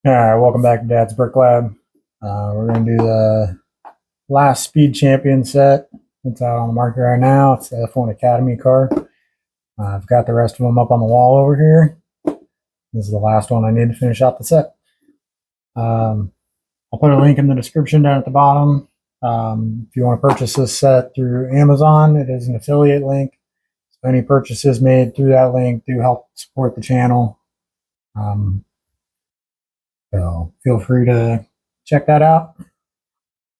All right, welcome back to Dad's Brick Lab. We're going to do the last Speed Champion set that's out on the market right now. It's the F1 Academy car. I've got the rest of them up on the wall over here. This is the last one I need to finish out the set. I'll put a link in the description down at the bottom. If you want to purchase this set through Amazon, it is an affiliate link. So any purchases made through that link do help support the channel. So feel free to check that out.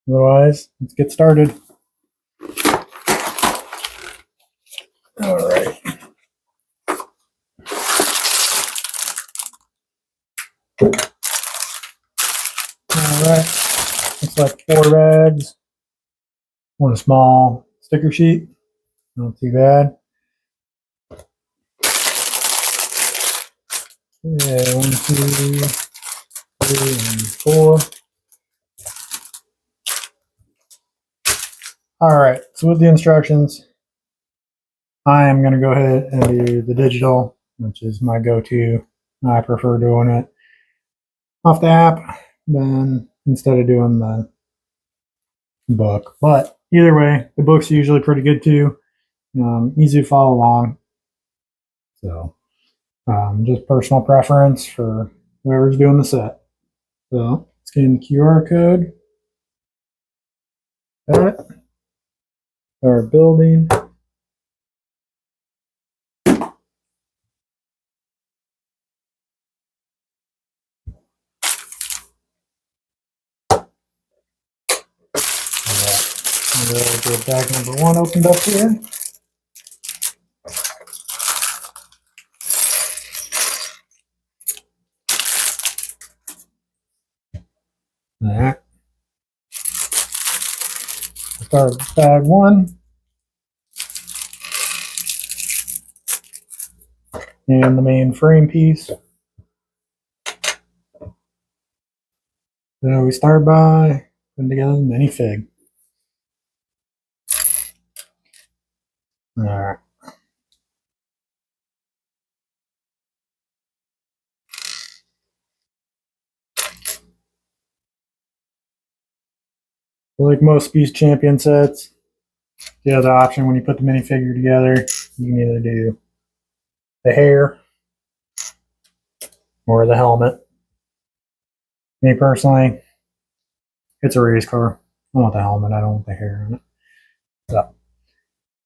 Otherwise, let's get started. All right. All right. Looks like 4 bags. One small sticker sheet. Not too bad. Okay, 1, 2, 3, and 4. All right. So with the instructions, I am going to go ahead and do the digital, which is my go-to. I prefer doing it off the app than instead of doing the book. But either way, the book's usually pretty good too. Easy to follow along. So just personal preference for whoever's doing the set. So scan the QR code. Got it. Start building. We'll get bag number 1 opened up here. All right. Start with bag 1. And the main frame piece. So we start by putting together the minifig. All right. Like most Speed Champion sets, you have the option when you put the minifigure together, you can either do the hair or the helmet. Me personally, it's a race car. I want the helmet, I don't want the hair on it. So,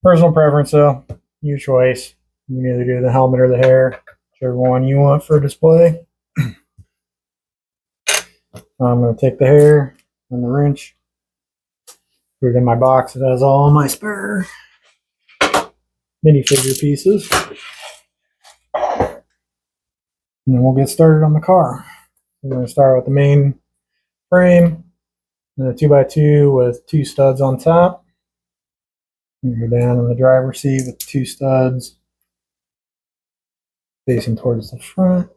personal preference though, your choice. You can either do the helmet or the hair, whichever one you want for display. I'm going to take the hair and the wrench, put it in my box. It has all my spare minifigure pieces. And then we'll get started on the car. We're going to start with the main frame, and a 2x2 with 2 studs on top. And go down in the driver's seat with 2 studs facing towards the front.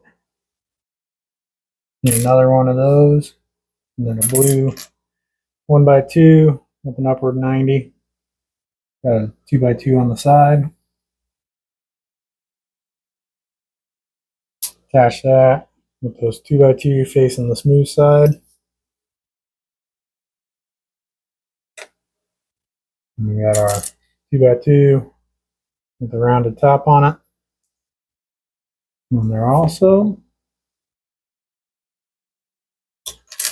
And another one of those. And then a blue 1x2 with an upward 90. Got a 2x2 on the side. Attach that with those 2x2 facing the smooth side. And we got our 2x2 with the rounded top on it. And there also,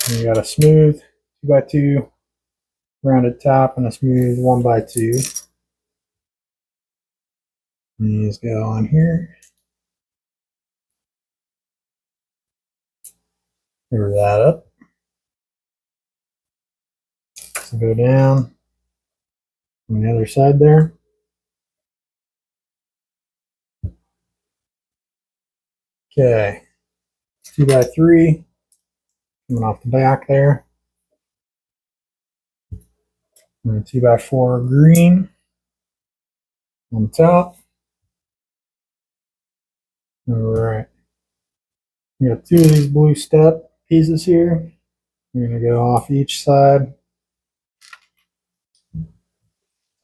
we got a smooth 2x2 rounded top and a smooth 1x2. And these go on here. Cover that up. So go down on the other side there. Okay, 2x3 coming off the back there. And a 2x4 green on the top. All right. We got 2 of these blue step pieces here. We're going to go off each side.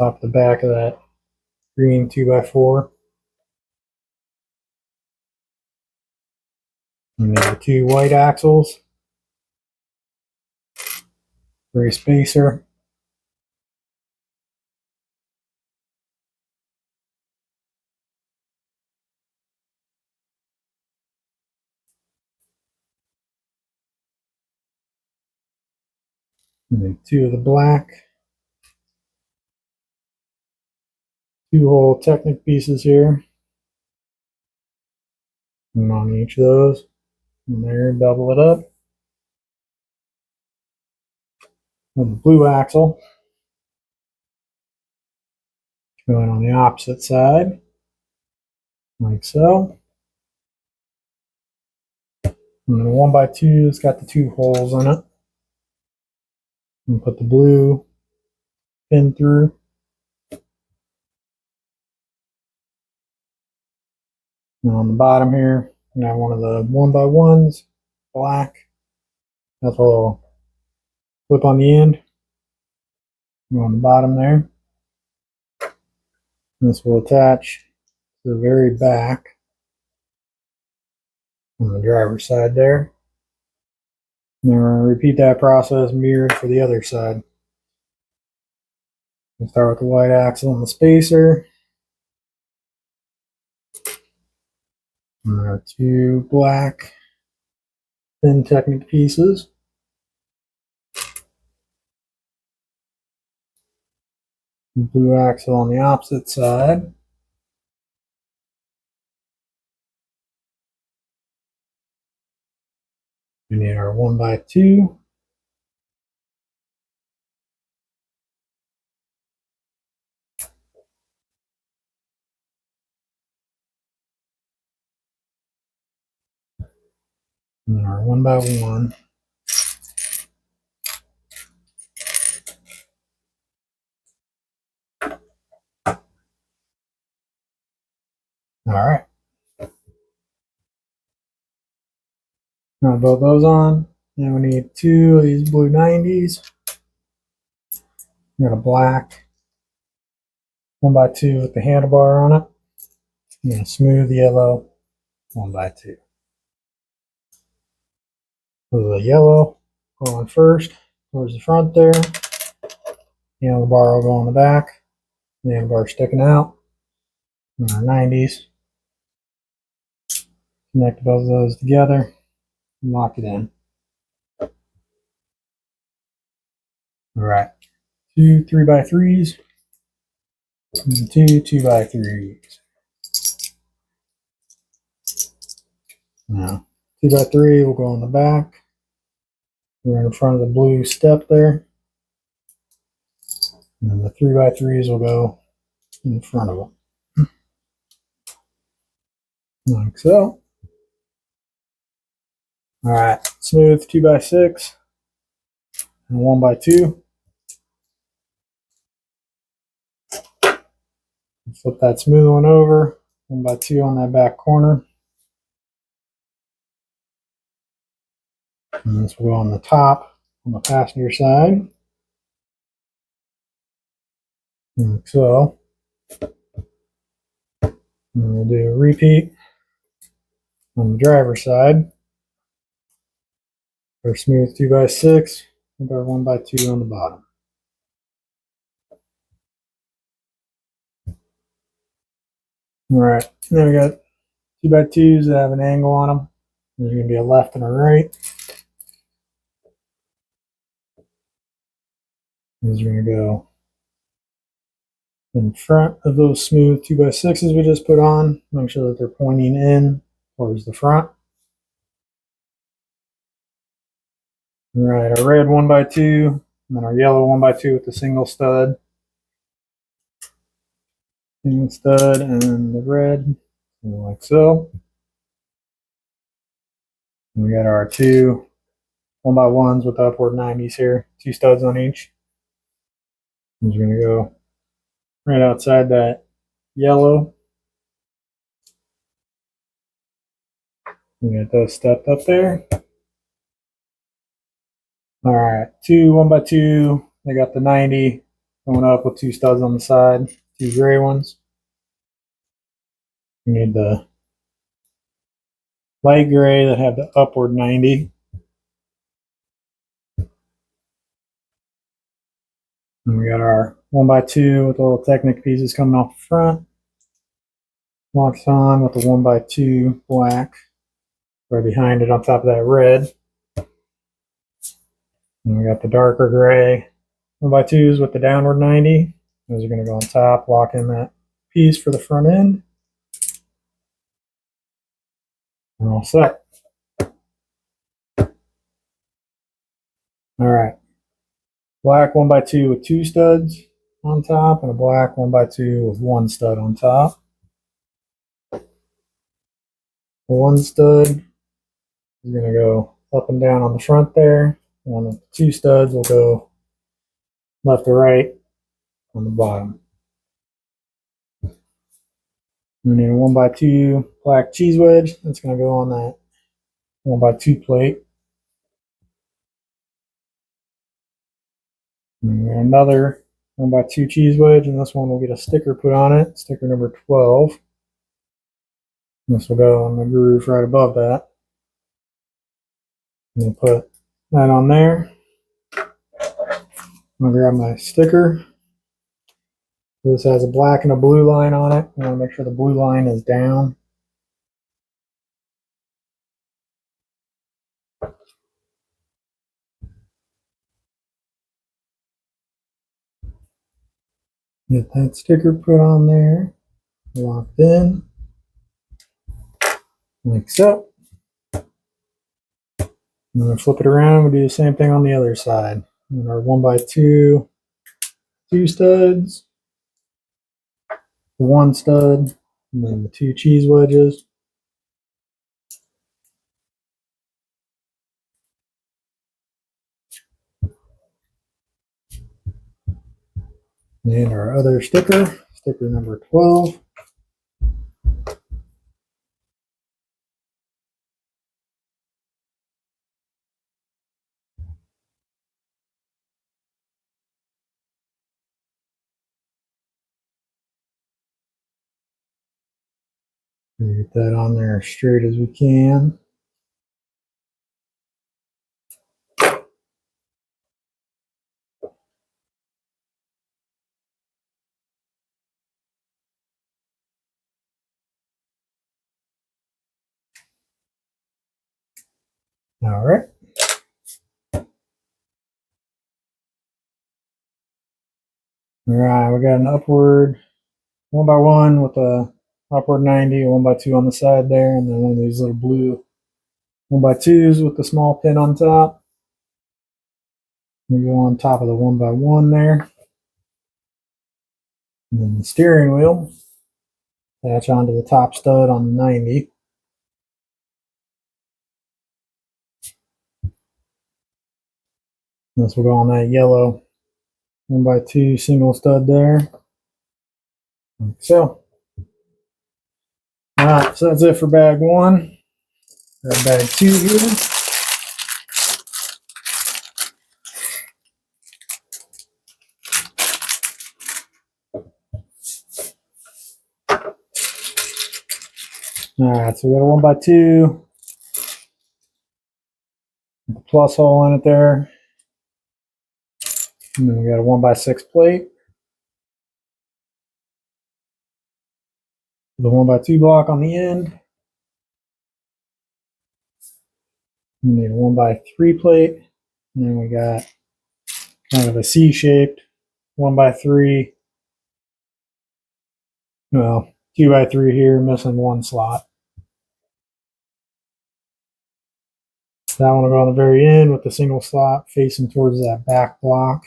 Top the back of that green 2x4. We need the two white axles for a spacer. We need two of the black. Two whole Technic pieces here. One on each of those. And there, double it up. And the blue axle going on the opposite side, like so. And the 1x2 has got the two holes in it. And put the blue pin through. And on the bottom here, we have one of the 1x1s, black. That's a little clip on the end. Go on the bottom there. This will attach to the very back on the driver's side there. And then we're going to repeat that process mirrored for the other side. We'll start with the white axle and the spacer. And our two black thin Technic pieces. Blue axle on the opposite side. We need our 1x2. And our 1x1. All right. Now both those on. Now we need two of these blue 90s. We got a black 1x2 with the handlebar on it. And a smooth yellow 1x2. So the yellow going first towards the front there. The handlebar will go on the back. The handlebar sticking out. And our 90s. Connect both of those together and lock it in. All right. Two 3x3s and two 2x3s. Now, 2x3 will go on the back. We're in front of the blue step there. And then the 3x3s will go in front of them. Like so. All right, smooth 2x6 and 1x2. Flip that smooth one over, 1x2 on that back corner. And this will go on the top on the passenger side. Like so. And we'll do a repeat on the driver's side. Our smooth 2x6 and our 1x2 on the bottom. All right, then we got 2x2s that have an angle on them. There's going to be a left and a right. These are going to go in front of those smooth 2x6s we just put on. Make sure that they're pointing in towards the front. All right, our red 1x2, and then our yellow 1x2 with the single stud. Single stud and the red, like so. And we got our two 1x1s with the upward 90s here, two studs on each. And you're going to go right outside that yellow. We got those stepped up there. All right, two 1x2. They got the 90 going up with two studs on the side, two gray ones. We need the light gray that have the upward 90. And we got our 1x2 with the little Technic pieces coming off the front. Locks on with the 1x2 black right behind it on top of that red. And we got the darker gray 1x2s with the downward 90. Those are going to go on top, lock in that piece for the front end. We're all set. All right. Black 1x2 with 2 studs on top, and a black 1x2 with 1 stud on top. The 1 stud is going to go up and down on the front there. And the 2 studs will go left to right on the bottom. We need a 1x2 black cheese wedge. That's going to go on that 1x2 plate. And we got another 1x2 cheese wedge, and this one will get a sticker put on it, sticker number 12. And this will go on the groove right above that. And we'll put that on there. I'm going to grab my sticker. This has a black and a blue line on it. I want to make sure the blue line is down. Get that sticker put on there, locked in, like so. I'm going to flip it around. We'll do the same thing on the other side. And our 1x2 2 studs, the 1 stud, and then the 2 cheese wedges. And our other sticker, sticker number 12. Get that on there as straight as we can. All right. All right, we got an upward 1x1 with a upward 90, 1x2 on the side there, and then one of these little blue 1x2s with the small pin on top. We go on top of the 1x1 there. And then the steering wheel, attach onto the top stud on the 90. This will go on that yellow 1x2 single stud there, like so. All right, so that's it for bag 1. Grab bag 2 here. All right, so we got a 1x2 with a plus hole in it there. And then we got a 1x6 plate. The 1x2 block on the end. We need a 1x3 plate. And then we got kind of a C-shaped 1x3. Well, 2x3 here, missing 1 slot. That one will go on the very end with the single slot facing towards that back block.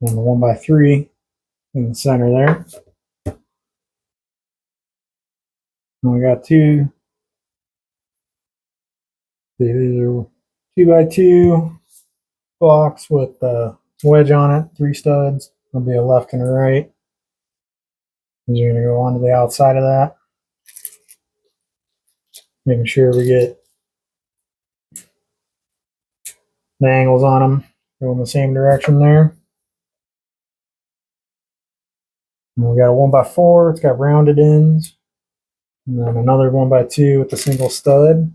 And the 1x3 in the center there. And we got 2. These are 2x2 blocks with the wedge on it, 3 studs. There'll be a left and a right. These are going to go onto the outside of that. Making sure we get the angles on them go in the same direction there. And we got a 1x4, it's got rounded ends. And then another 1x2 with the single stud.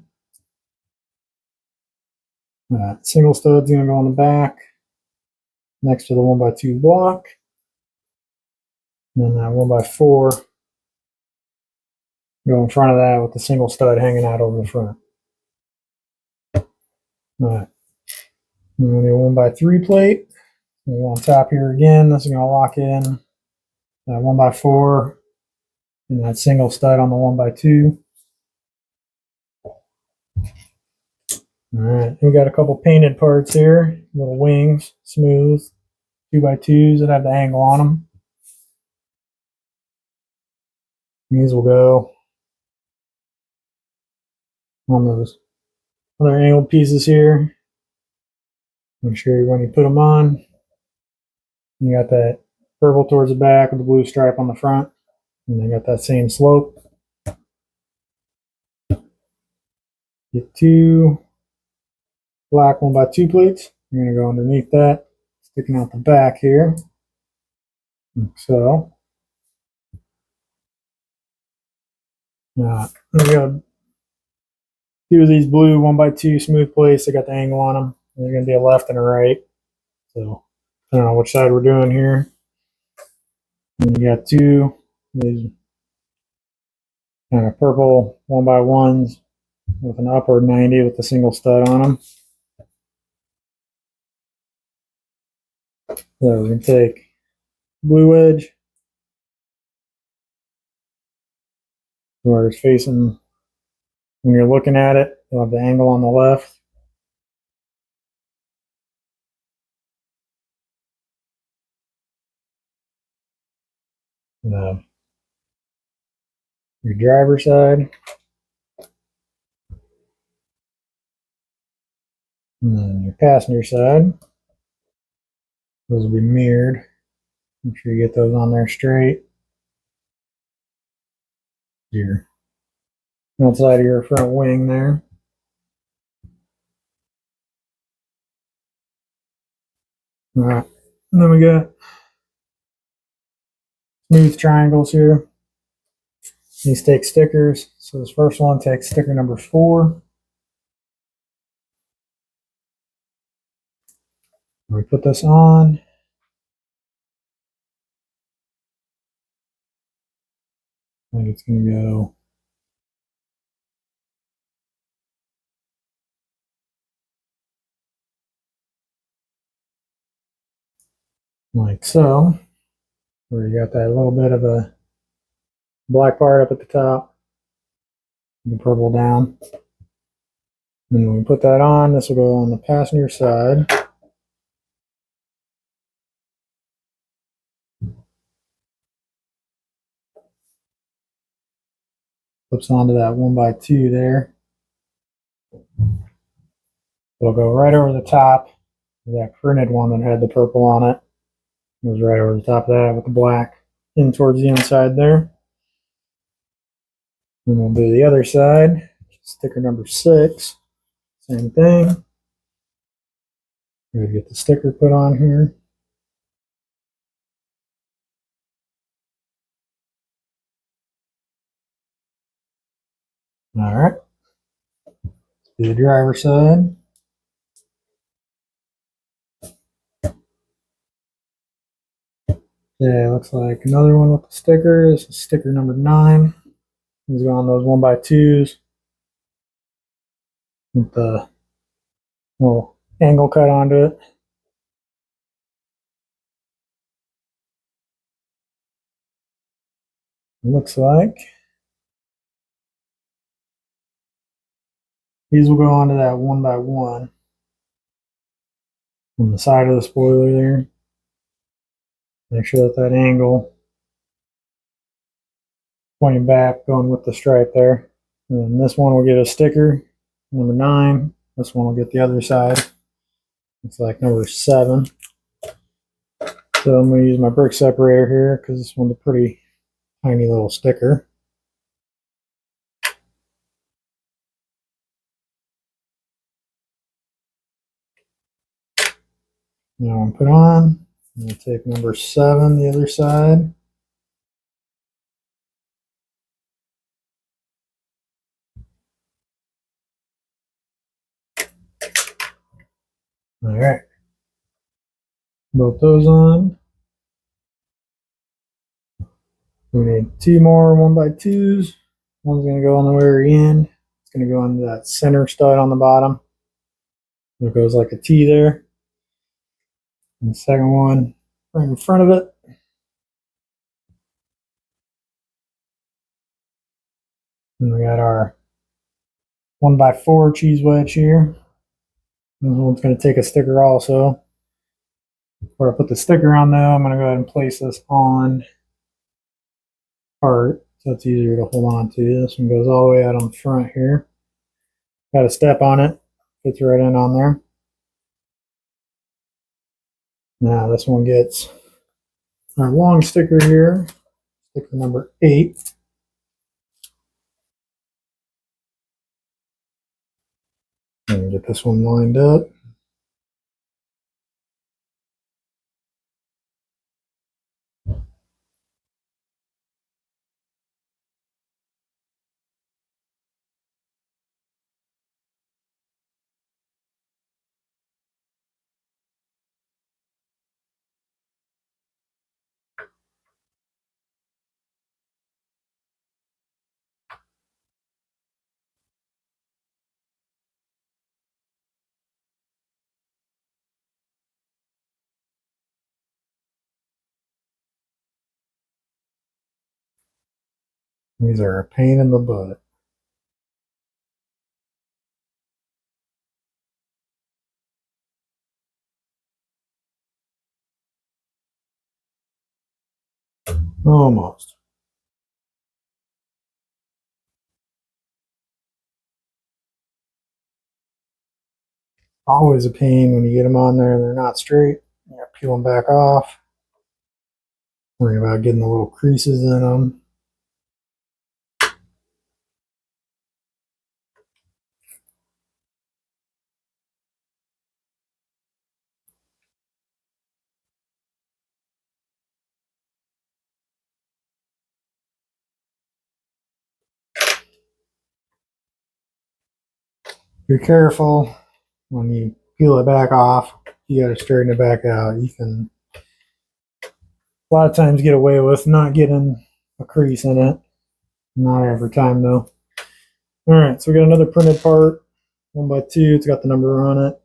Single stud's going to go on the back next to the 1x2 block. And then that 1x4 go in front of that with the single stud hanging out over the front. All right. And then the 1x3 plate. On top here again, this is going to lock in that 1x4 and that single stud on the 1x2. All right, we got a couple painted parts here, little wings, smooth, 2x2s that have the angle on them. These will go on those other angled pieces here. Make sure when you put them on, you got that purple towards the back with the blue stripe on the front, and they got that same slope. Get two black 1x2 plates. You're going to go underneath that, sticking out the back here. Like so. We got two of these blue 1x2 smooth plates. They got the angle on them. They're going to be a left and a right. So I don't know which side we're doing here. And you got two of these kind of purple 1x1s with an upward 90 with a single stud on them. So we're going to take blue edge where it's facing, when you're looking at it, you'll have the angle on the left. Your driver's side. And then your passenger side. Those will be mirrored. Make sure you get those on there straight. Your outside of your front wing there. All right. And then we got smooth triangles here. These take stickers. So this first one takes sticker number 4. We put this on. I think it's going to go like so, where you got that little bit of a black part up at the top, and the purple down. And when we put that on, this will go on the passenger side. Flips onto that 1x2 there. It'll go right over the top of that printed one that had the purple on it. It goes right over the top of that with the black in towards the inside there. And we'll do the other side. Sticker number 6. Same thing. We're going to get the sticker put on here. All right. Let's do the driver's side. Yeah, looks like another one with the sticker. This is sticker number 9. These go on those 1x2s with the little angle cut onto it. Looks like these will go onto that 1x1 on the side of the spoiler there. Make sure that that angle pointing back, going with the stripe there. And then this one will get a sticker, number 9. This one will get the other side. It's like number 7. So I'm going to use my brick separator here because this one's a pretty tiny little sticker. Now I'm going to put on. I'm going to take number 7, the other side. All right. Both those on. We need two more 1x2s. One's going to go on the very end. It's going to go on that center stud on the bottom. It goes like a T there. And the second one right in front of it. And we got our 1x4 cheese wedge here. This one's going to take a sticker also. Before I put the sticker on though, I'm going to go ahead and place this on part so it's easier to hold on to. This one goes all the way out on the front here. Got a step on it, fits right in on there. Now this one gets our long sticker here, sticker number 8. And get this one lined up. These are a pain in the butt. Almost. Always a pain when you get them on there and they're not straight. You got to peel them back off. Worry about getting the little creases in them. Be careful when you peel it back off. You got to straighten it back out. You can a lot of times get away with not getting a crease in it. Not every time though. All right, so we got another printed part, 1x2. It's got the number on it.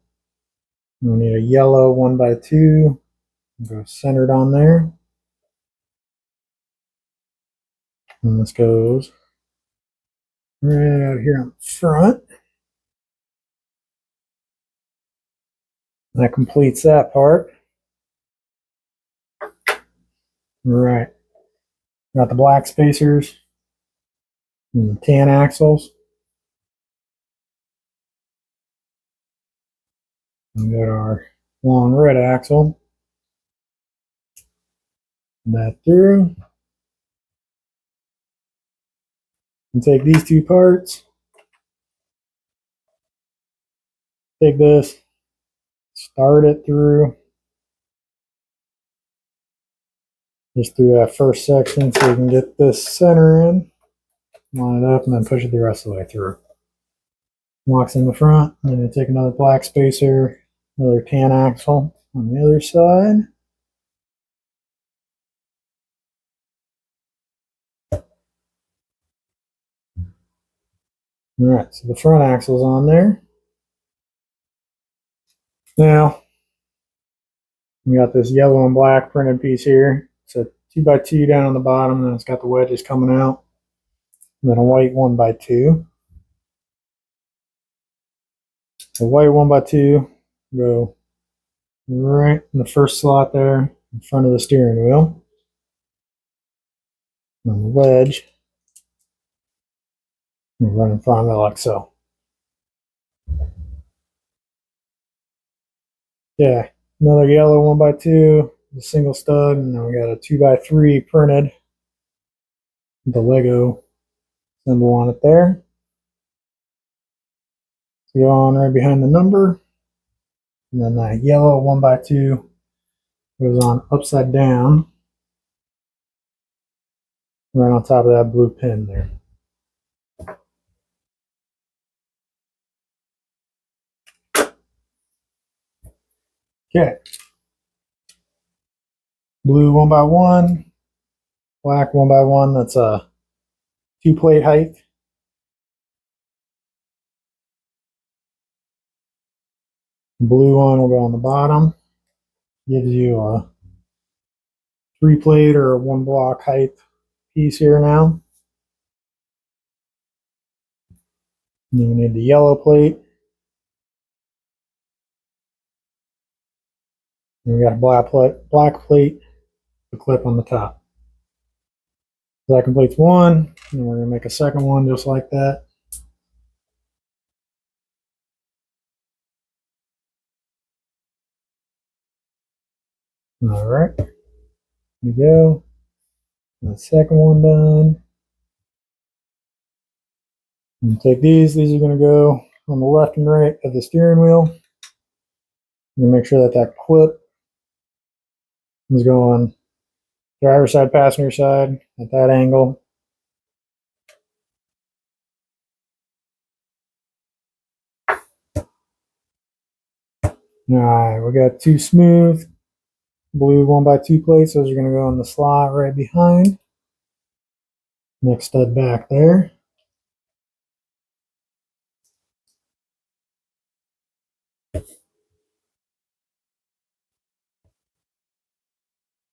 We need a yellow 1x2. Go centered on there. And this goes right out here on the front. That completes that part. All right. Got the black spacers and the tan axles. We got our long red axle. That through. And take these two parts. Take this. Start it through. Just through that first section so you can get this center in. Line it up and then push it the rest of the way through. Locks in the front. And then you take another black spacer, another tan axle on the other side. All right, so the front axle's on there. Now, we got this yellow and black printed piece here. It's a 2x2 down on the bottom, and then it's got the wedges coming out. And then a white 1x2. The white 1x2 go right in the first slot there in front of the steering wheel. And the wedge will run in front of it like so. Yeah, another yellow 1x2, a single stud, and then we got a 2x3 printed. The Lego symbol on it there. So go on right behind the number. And then that yellow 1x2 goes on upside down. Right on top of that blue pin there. Okay. Blue 1x1, black 1x1. That's a 2-plate height. Blue one will go on the bottom. Gives you a 3-plate or a 1-block height piece here now. And then we need the yellow plate. And we got a black plate, the clip on the top. So that completes one, and we're going to make a second one just like that. All right, here we go. The second one done. And take these. These are going to go on the left and right of the steering wheel. And make sure that that clip is going driver's side, passenger side at that angle. All right, we got 2 smooth blue 1x2 plates. Those are going to go in the slot right behind. Next stud back there.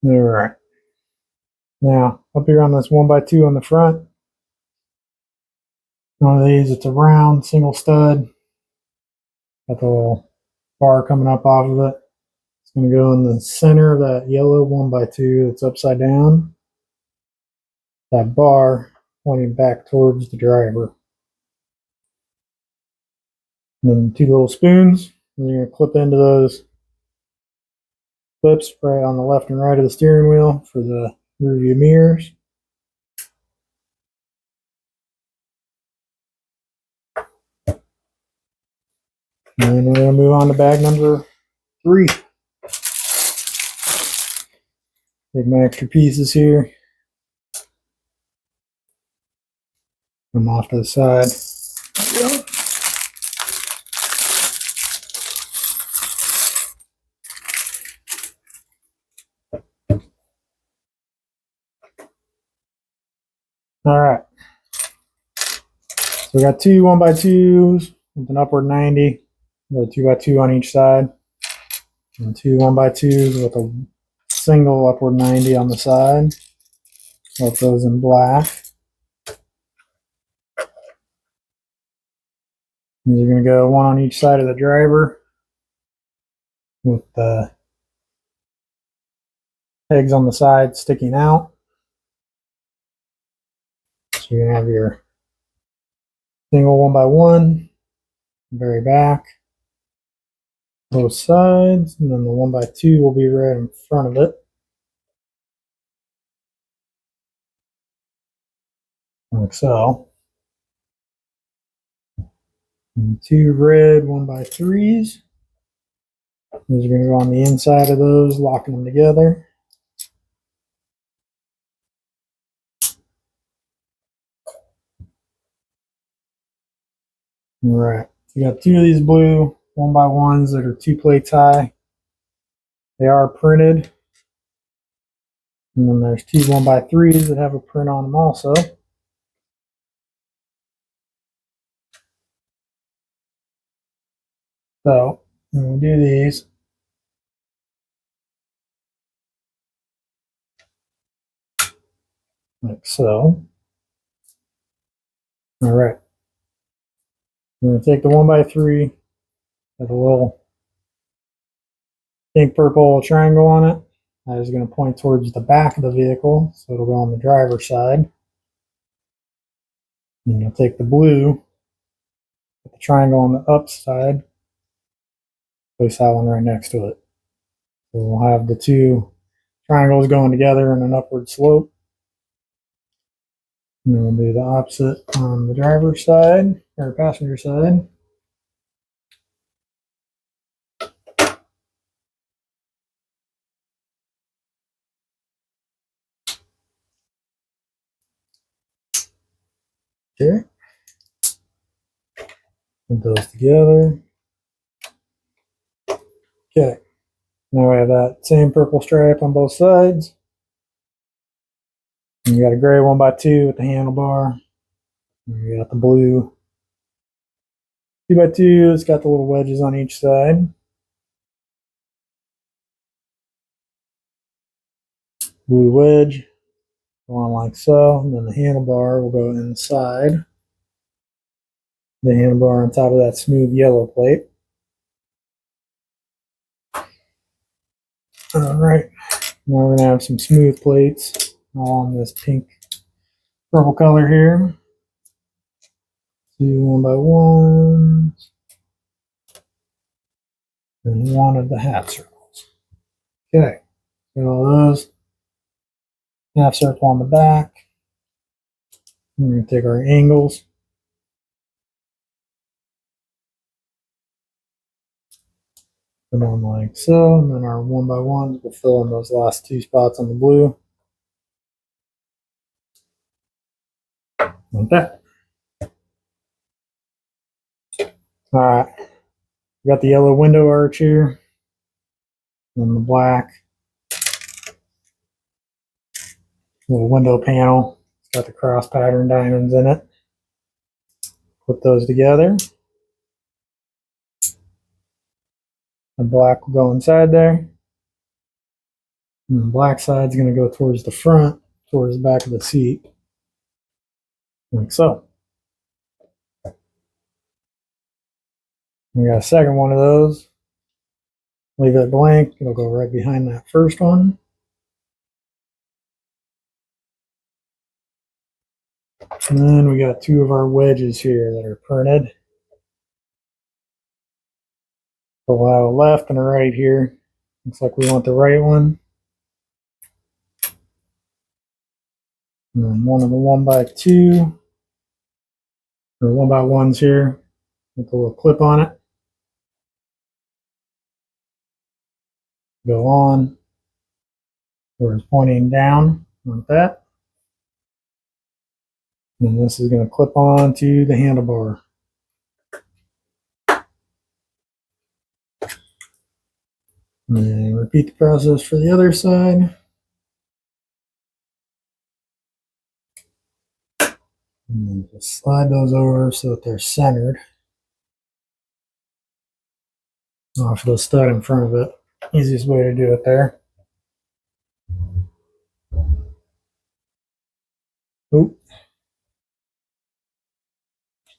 All right. Now, up here on this 1x2 on the front, one of these, it's a round single stud. Got the little bar coming up off of it. It's going to go in the center of that yellow 1x2 that's upside down. That bar pointing back towards the driver. And then 2 little spoons. And you're going to clip into those clips right on the left and right of the steering wheel for the rear view mirrors. And then we're going to move on to bag number 3. Take my extra pieces here. Put them off to the side. All right. So we got 2 1x2s with an upward 90. We got a 2x2 on each side. And 2 1x2s with a single upward 90 on the side. Let those in black. And you're going to go one on each side of the driver with the pegs on the side sticking out. So you're going to have your single 1x1, very back, both sides, and then the 1x2 will be right in front of it. Like so. And 2 red 1x3s. Those are going to go on the inside of those, locking them together. All right, you got 2 of these blue 1x1s that are 2 plates high. They are printed. And then there's 2 1x3s that have a print on them also. So we'll do these. Like so. All right. I'm going to take the 1x3, got a little pink purple triangle on it. That is going to point towards the back of the vehicle, so it'll go on the driver's side. And I'll take the blue, put the triangle on the up side, place that one right next to it. So we'll have the 2 triangles going together in an upward slope. And then we'll do the opposite on the driver's side, or passenger side. Okay. Put those together. Okay. Now we have that same purple stripe on both sides. And you got a gray 1x2 with the handlebar. And you got the blue 2x2. It's got the little wedges on each side. Blue wedge, go on like so. And then the handlebar will go inside the handlebar on top of that smooth yellow plate. All right, now we're gonna have some smooth plates all on this pink purple color here. Do 1x1 and one of the half circles. Okay, got all those. Half circle on the back. We're gonna take our angles. Put them like so, and then our 1x1s will fill in those last two spots on the blue. Like that. All right, we got the yellow window arch here, and the black little window panel. It's got the cross pattern diamonds in it. Put those together. The black will go inside there. And the black side's going to go towards the front, towards the back of the seat. Like so. We got a second one of those. Leave it blank. It'll go right behind that first one. And then we got two of our wedges here that are printed. So we'll have a left and a right here. Looks like we want the right one. And then one of the 1x2 or 1x1s here with a little clip on it. Go on where it's pointing down like that. And this is going to clip on to the handlebar. And repeat the process for the other side. And then just slide those over so that they're centered off the stud in front of it. Easiest way to do it there. Oop.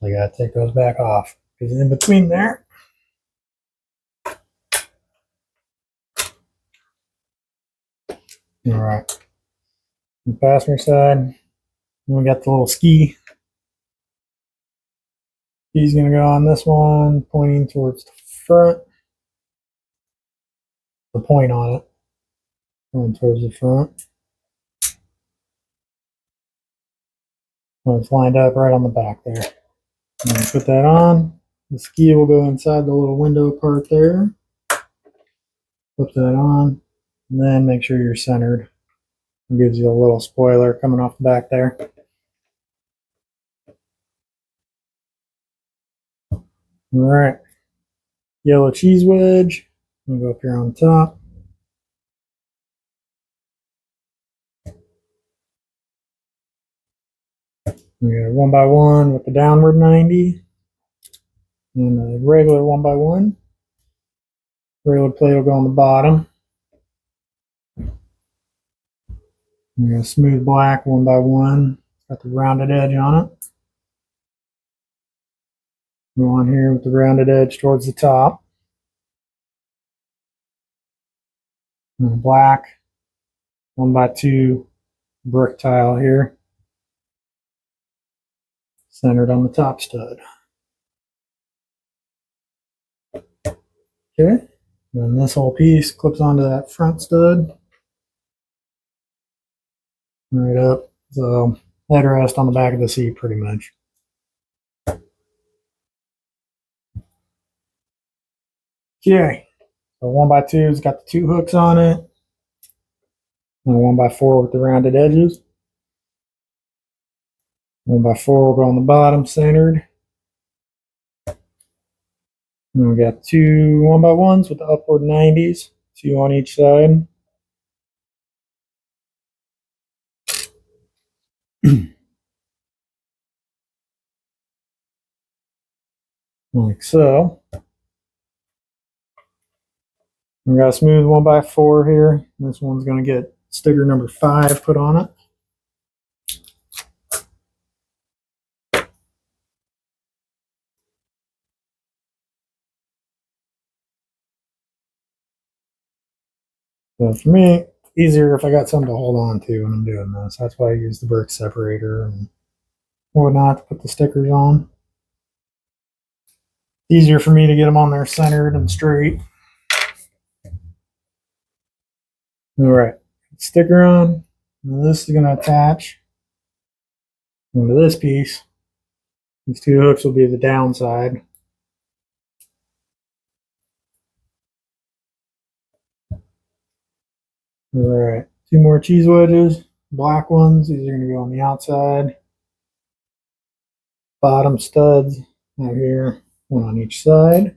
I gotta take those back off because in between there. All right. The passenger side. And we got the little ski. Ski's gonna go on this one, pointing towards the front. The point on it, going towards the front. Well, it's lined up right on the back there. And put that on. The ski will go inside the little window part there. Put that on, and then make sure you're centered. It gives you a little spoiler coming off the back there. All right, yellow cheese wedge. I'm gonna go up here on top. We got a 1x1 with the downward 90 and a regular 1x1. Regular plate will go on the bottom. We got a smooth black 1x1. Got the rounded edge on it. Go on here with the rounded edge towards the top. And a black 1x2 brick tile here. Centered on the top stud. Okay, then this whole piece clips onto that front stud. Right up. So headrest on the back of the seat pretty much. Okay, so 1x2's got the two hooks on it. And a 1x4 with the rounded edges. 1x4 will go on the bottom, centered. And we got two 1x1s with the upward 90s. 2 on each side. Like so. We got a smooth 1x4 here. This one's going to get sticker number 5 put on it. So for me, it's easier if I got something to hold on to when I'm doing this. That's why I use the brick separator and whatnot to put the stickers on. Easier for me to get them on there centered and straight. All right, sticker on. Now this is going to attach into this piece. These 2 hooks will be the downside. All right, 2 more cheese wedges, black ones. These are going to go on the outside. Bottom studs out here, 1 on each side.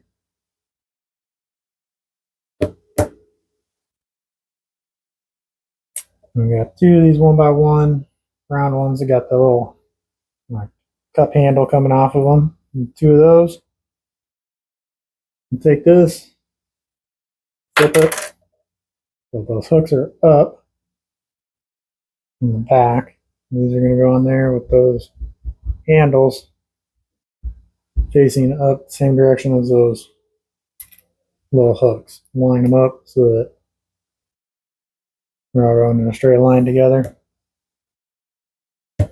We got 2 of these 1x1 round ones that got the little like cup handle coming off of them. And 2 of those. And take this, flip it, so those hooks are up in the back. These are going to go on there with those handles facing up the same direction as those little hooks. Line them up so that we're all running in a straight line together. And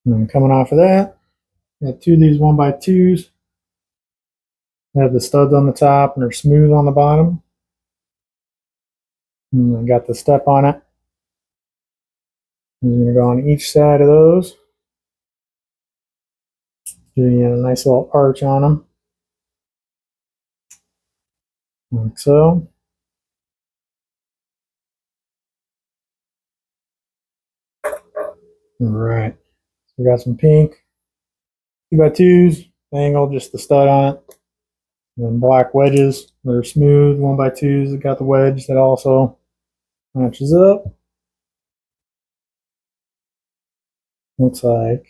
then coming off of that, got 2 of these 1x2s. They have the studs on the top and they're smooth on the bottom. And I got the step on it. I'm going to go on each side of those. Doing a nice little arch on them. Like so. All right. So we got some pink 2x2s, angle, just the stud on it. And then black wedges. They're smooth 1x2s. They got the wedge that also matches up. Looks like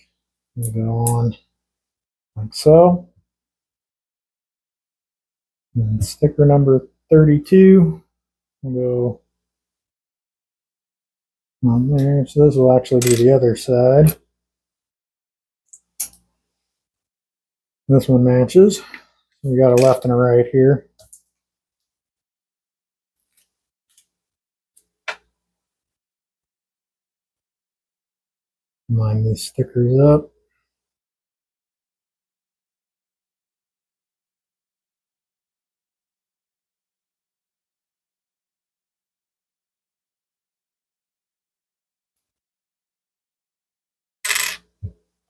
we go on like so. And sticker number 32 will go on there. So this will actually be the other side. This one matches. We got a left and a right here. Line these stickers up.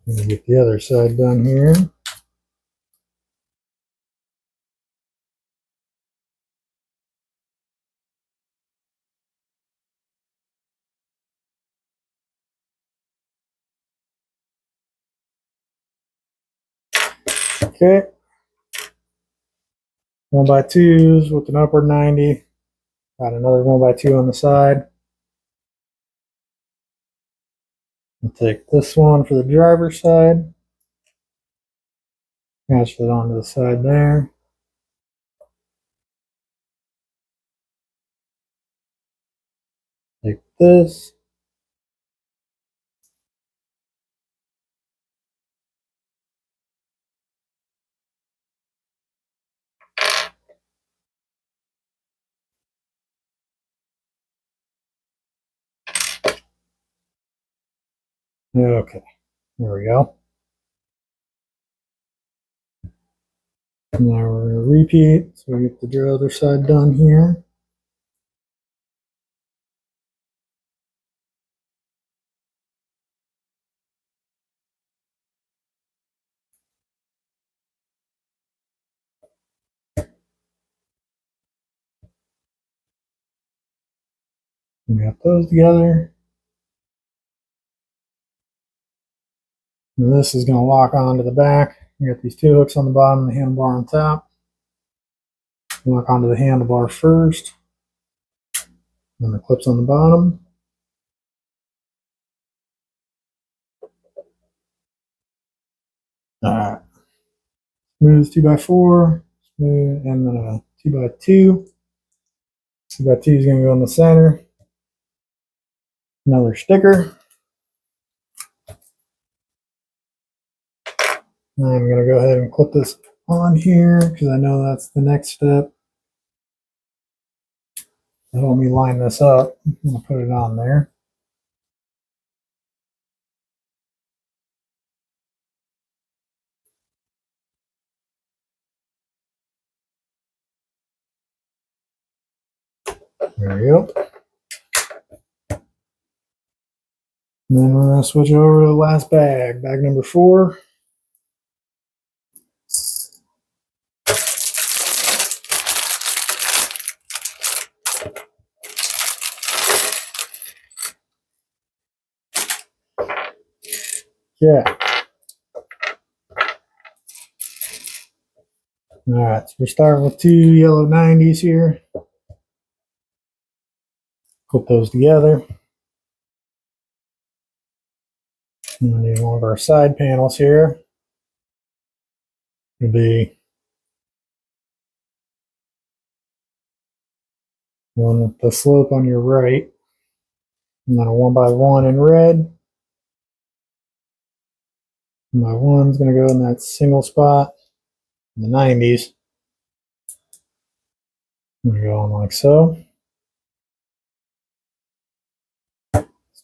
Get the other side done here. Okay. 1x2s with an upward 90. Got another 1x2 on the side. I'll take this one for the driver's side. Attach it onto the side there. Take this. Okay, there we go. Now we're going to repeat, so we get the other side done here. We got those together. And this is going to lock onto the back. We got these 2 hooks on the bottom and the handlebar on top. Lock onto the handlebar first, and the clips on the bottom. Alright. Smooth 2x4, smooth, and then a 2x2. 2x2 is going to go in the center. Another sticker. I'm going to go ahead and clip this on here because I know that's the next step. To help me line this up, I'm going to put it on there. There we go. And then we're going to switch over to the last bag, bag number 4. Yeah. Alright, so we're starting with 2 yellow 90s here. Put those together. And then one of our side panels here would be one with the slope on your right, and then a 1x1 in red. And my 1's going to go in that single spot in the 90s. I'm going to go on like so.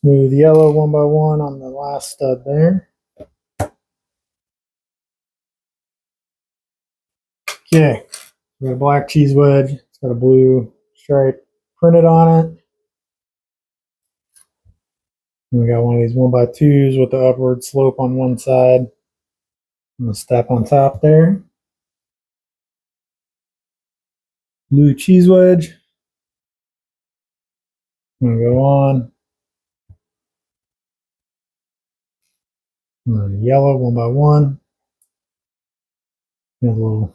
Smooth yellow 1x1 on the last stud there. Okay, we got a black cheese wedge. It's got a blue stripe printed on it. And we got one of these 1x2s with the upward slope on one side and the step on top there. Blue cheese wedge. I'm going to go on. And then yellow 1x1. Got a little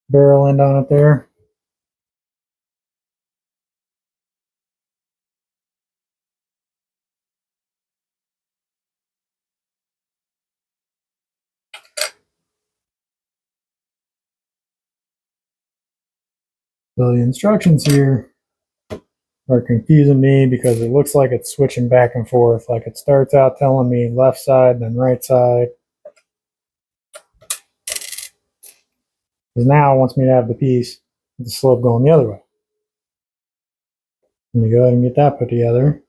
barrel end on it there. So the instructions here are confusing me because it looks like it's switching back and forth. Like it starts out telling me left side, then right side. Because now it wants me to have the piece with the slope going the other way. Let me go ahead and get that put together.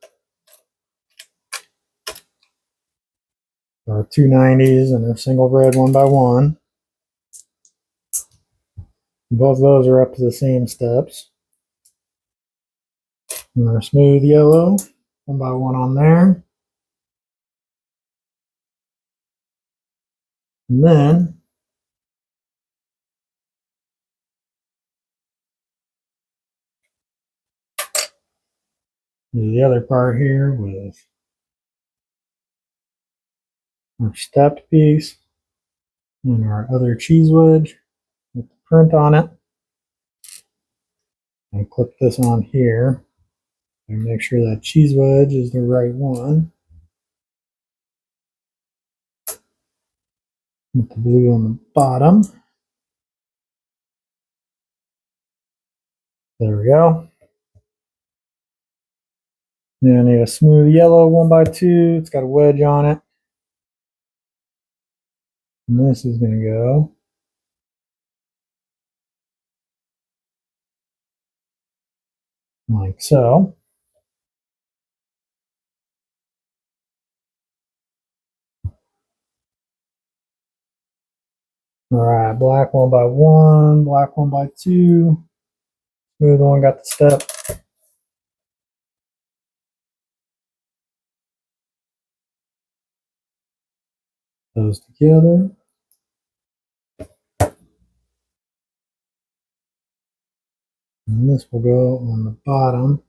Our 2 90s and a single red 1x1. Both of those are up to the same steps. And our smooth yellow 1x1 on there. And then the other part here with our stepped piece and our other cheese wedge with the print on it. And clip this on here and make sure that cheese wedge is the right one. With the blue on the bottom. There we go. Then I need a smooth yellow 1x2. It's got a wedge on it. And this is going to go like so. All right, black 1x1, black 1x2. Smooth one got the step. Those together. And this will go on the bottom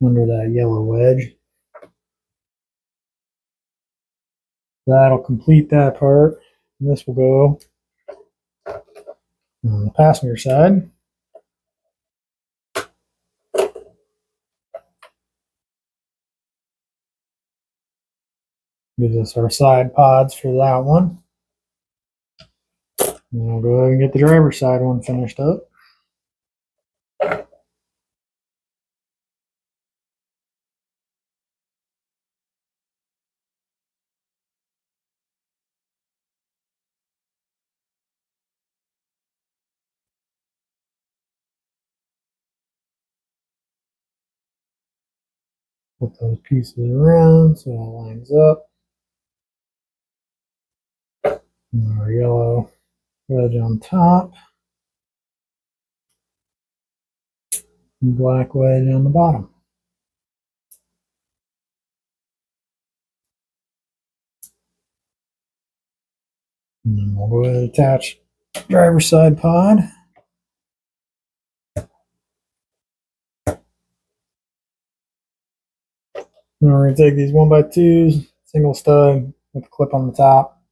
under that yellow wedge. That'll complete that part. And this will go On the passenger side, gives us our side pods for that one. And we'll go ahead and get the driver's side one finished up. Put those pieces around so it all lines up. And our yellow wedge on top. And black wedge on the bottom. And then we'll go ahead and attach driver's side pod. And we're going to take these 1x2s, single stud with a clip on the top,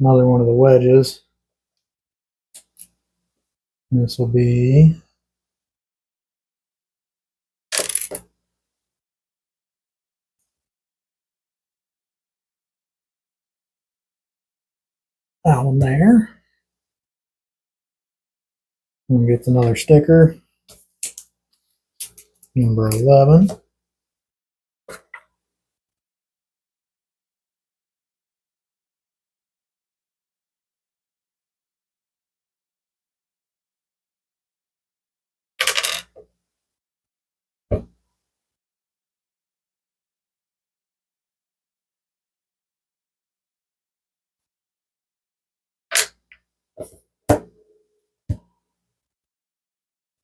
another one of the wedges. And this will be that one there. And gets another sticker, number 11.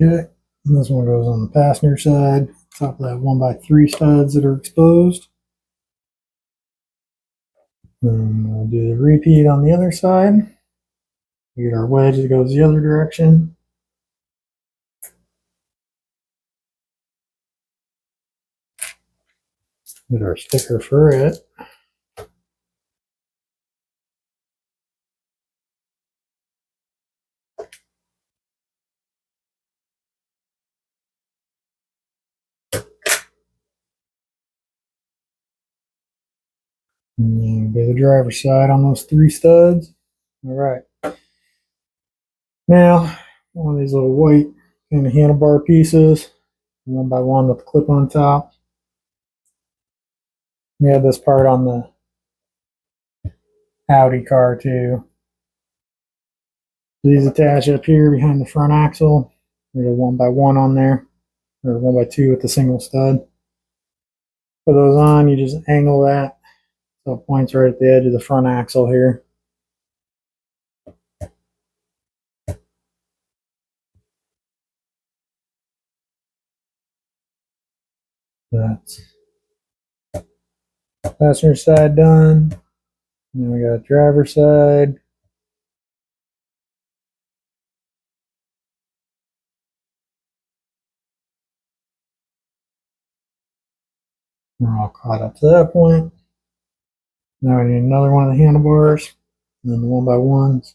Okay, and this one goes on the passenger side, top of that 1x3 studs that are exposed. Then we'll do the repeat on the other side. We get our wedge that goes the other direction. Get our sticker for it. And then get the driver's side on those 3 studs. All right. Now, one of these little white kind of handlebar pieces, 1x1 with the clip on top. We have this part on the Audi car too. These attach up here behind the front axle. There's a 1x1 on there, or 1x2 with the single stud. Put those on, you just angle that so it points right at the edge of the front axle here. That's passenger side done. And then we got driver side. We're all caught up to that point. Now we need another one of the handlebars, and then the 1x1s.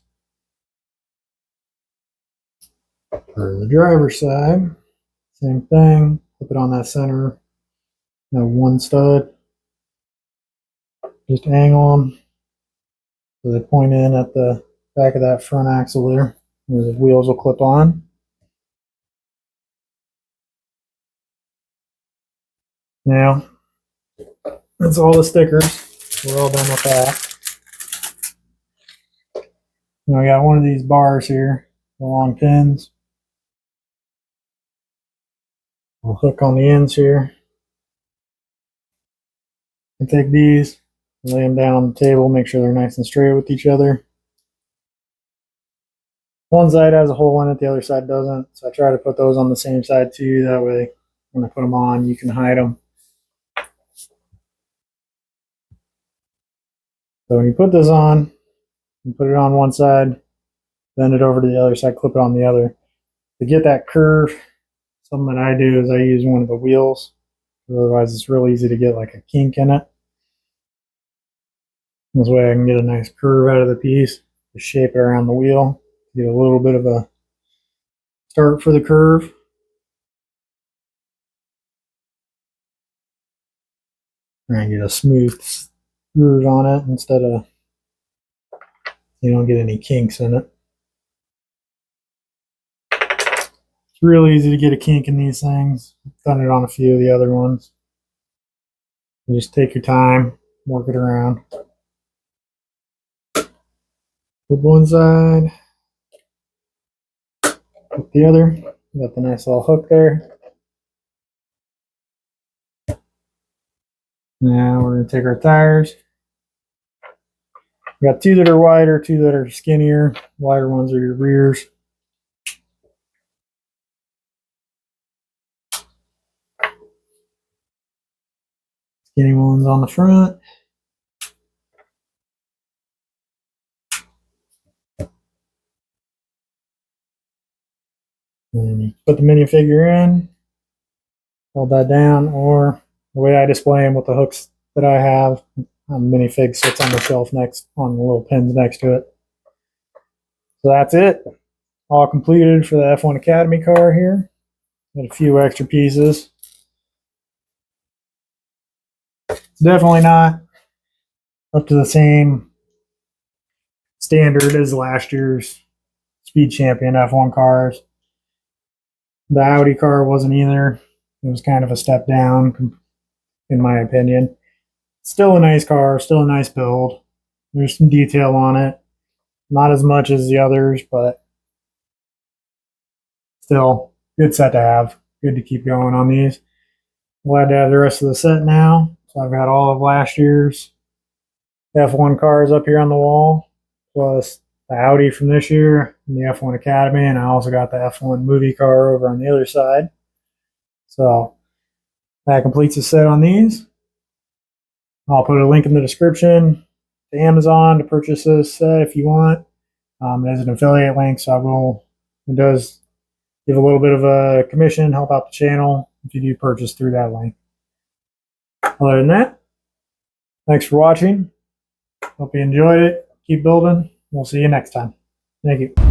For the driver's side, same thing. Flip it on that center. Now 1 stud. Just angle them so they point in at the back of that front axle there, where the wheels will clip on. Now, that's all the stickers. We're all done with that. Now I got one of these bars here, the long pins. I'll hook on the ends here. I take these, lay them down on the table, make sure they're nice and straight with each other. One side has a hole in it, the other side doesn't. So I try to put those on the same side too. That way, when I put them on, you can hide them. So when you put this on, you put it on one side, bend it over to the other side, clip it on the other. To get that curve, something that I do is I use one of the wheels. Otherwise, it's real easy to get like a kink in it. This way I can get a nice curve out of the piece to shape it around the wheel. Get a little bit of a start for the curve. And get a smooth groove on it instead of, you don't get any kinks in it. It's real easy to get a kink in these things. I've done it on a few of the other ones. You just take your time, work it around. Put one side, put the other. Got the nice little hook there. Now we're going to take our tires. We got two that are wider, two that are skinnier. Wider ones are your rears. Skinny ones on the front. And you put the minifigure in, hold that down, or the way I display them with the hooks that I have, minifig sits on the shelf next on the little pins next to it. So that's it. All completed for the F1 Academy car here. Got a few extra pieces. It's definitely not up to the same standard as last year's Speed Champion F1 cars. The Audi car wasn't either. It was kind of a step down, in my opinion. Still a nice car, still a nice build. There's some detail on it. Not as much as the others, but still good set to have. Good to keep going on these. Glad to have the rest of the set now. So I've got all of last year's F1 cars up here on the wall, plus the Audi from this year and the F1 Academy, and I also got the F1 movie car over on the other side. So that completes the set on these. I'll put a link in the description to Amazon to purchase this set if you want. There's an affiliate link, so it does give a little bit of a commission, help out the channel if you do purchase through that link. Other than that, thanks for watching. Hope you enjoyed it. Keep building. We'll see you next time. Thank you.